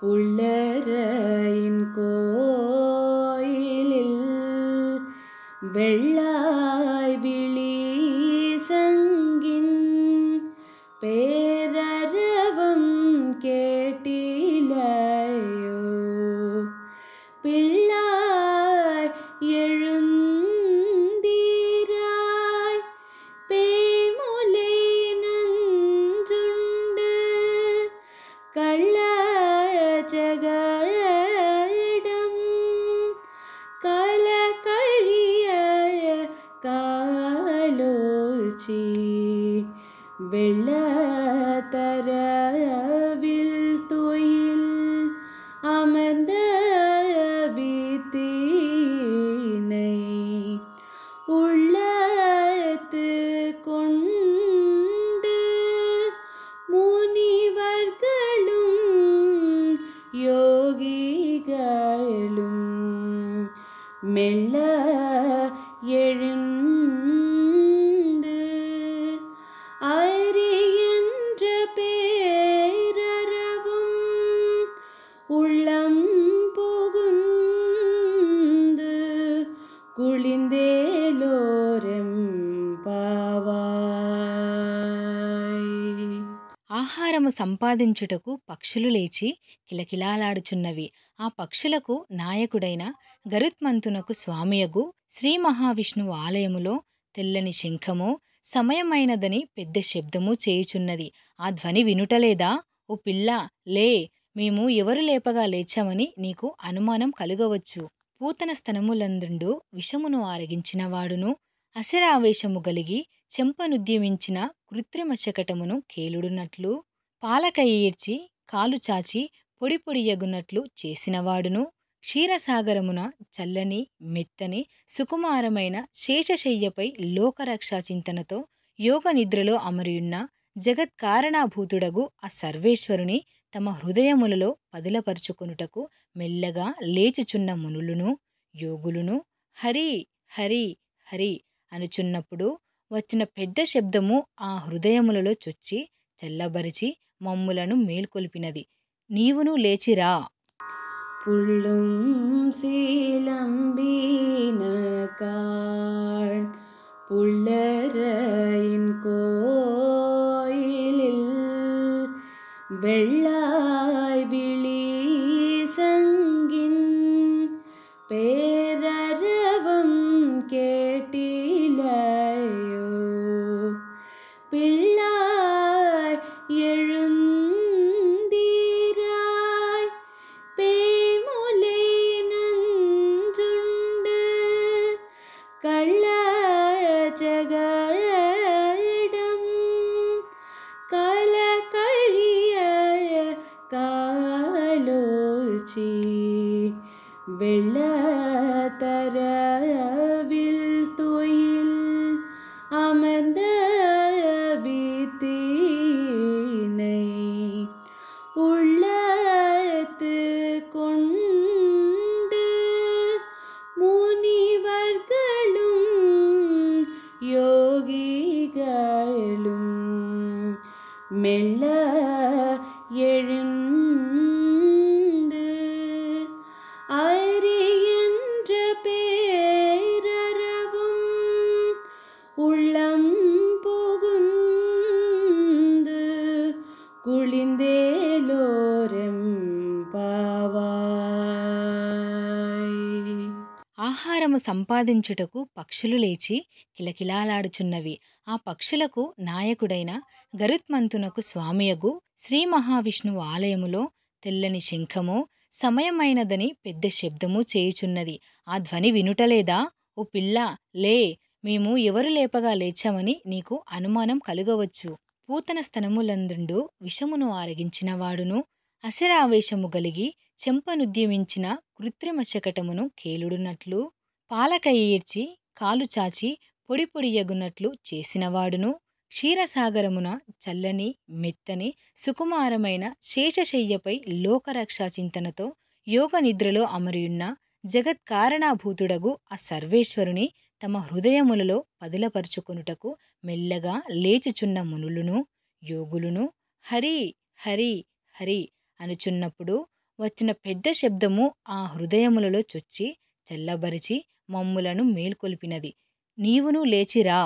புள்ளரையின் கோயிலில் வெள்ளாய் விழி சங்கின் பேரரவம் கேட்டிலையோ பிள்ளாய் எழுந்தீராய் பேய்முலை நஞ்சுண்டு கள்ள ஜகடம் கலகழிய காலோச்சி வெள்ளத்தரவில் துயில் அமர்ந்த வீத்தினை உள்ளத்து கொண்டு முனிவர்களும் யோகிகளும் மெல்ல எழுந்து அரியன்ற பேரரவும் உள்ளம் புகுந்து குளிందేలోరెంపావాయ్. ఆహారము సంపాదించుటకు పక్షులు లేచి కిలకిలాలాడుచున్నవి. ఆ పక్షులకు నాయకుడైన గరుత్మంతునకు స్వామియగు శ్రీ మహావిష్ణువు ఆలయములో తెల్లని శంఖము సమయమైనదని పెద్ద శబ్దము చేయుచున్నది. ఆ ధ్వని వినుటలేదా? ఓ పిల్ల లే, మేము ఎవరు లేపగా లేచామని నీకు అనుమానం కలుగవచ్చు. పూతన స్తనములందుండు విషమును ఆరగించినవాడును అసిరావేశము గలిగి చెంపనుద్యమించిన కృత్రిమ శకటమును కేలుడునట్లు పాలకయ్యేర్చి కాలు చాచి పొడి పొడియగునట్లు చేసినవాడును క్షీరసాగరమున చల్లని మెత్తని సుకుమారమైన శేషశయ్యపై లోకరక్షా చింతనతో యోగ నిద్రలో అమరియున్న జగత్కారణాభూతుడగు ఆ సర్వేశ్వరుని తమ హృదయములలో పదిలపరుచుకొనుటకు మెల్లగా లేచుచున్న మునులును యోగులును హరి హరి హరి అనుచున్నప్పుడు వచ్చిన పెద్ద శబ్దము ఆ హృదయములలో చొచ్చి చల్లబరిచి మమ్ములను మేల్కొల్పినది. నీవును లేచిరా. புள்ளும் சீலம்பினகாள் புள்ளரையின் கோயிலில் வெள்ளாய் விழி சங்கின் பேரரவம் கேட்டிலையோ பிள்ளாய் எழுந்தீராய் பேய்முலை நஞ்சுண்டு கள்ள ஜகடம் கலகழிய காலோச்சி வெள்ளத்தரவில் துயில் அமர்ந்த வீத்தினை உள்ளத்து கொண்டு முனிவர்களும் யோகிகளும் மெல்ல எழுந்து அரியன்ற பேரரவும் உள்ளம் புகுந்து குளிందేలోరెంపావాయ్. ఆహారము సంపాదించుటకు పక్షులు లేచి కిలకిలాలాడుచున్నవి. ఆ పక్షులకు నాయకుడైన గరుత్మంతునకు స్వామియగు శ్రీ మహావిష్ణువు ఆలయములో తెల్లని శంఖము సమయమైనదని పెద్ద శబ్దము చేయుచున్నది. ఆ ధ్వని వినుటలేదా? ఓ పిల్ల లే, మేము ఎవరు లేపగా లేచామని నీకు అనుమానం కలుగవచ్చు. పూతన స్తనములందుండు విషమును ఆరగించినవాడును అసిరావేశము గలిగి చెంపనుద్యమించిన కృత్రిమ శకటమును కేలుడునట్లు పాలకయ్యేర్చి కాలు చాచి పొడి పొడియగునట్లు చేసినవాడును క్షీరసాగరమున చల్లని మెత్తని సుకుమారమైన శేషశయ్యపై లోకరక్షా చింతనతో యోగ నిద్రలో అమరియున్న జగత్కారణాభూతుడగు ఆ సర్వేశ్వరుని తమ హృదయములలో పదిలపరుచుకొనుటకు మెల్లగా లేచుచున్న మునులును యోగులును హరి హరి హరి అనుచున్నప్పుడు వచ్చిన పెద్ద శబ్దము ఆ హృదయములలో చొచ్చి చల్లబరిచి మమ్ములను మేల్కొల్పినది. నీవును లేచిరా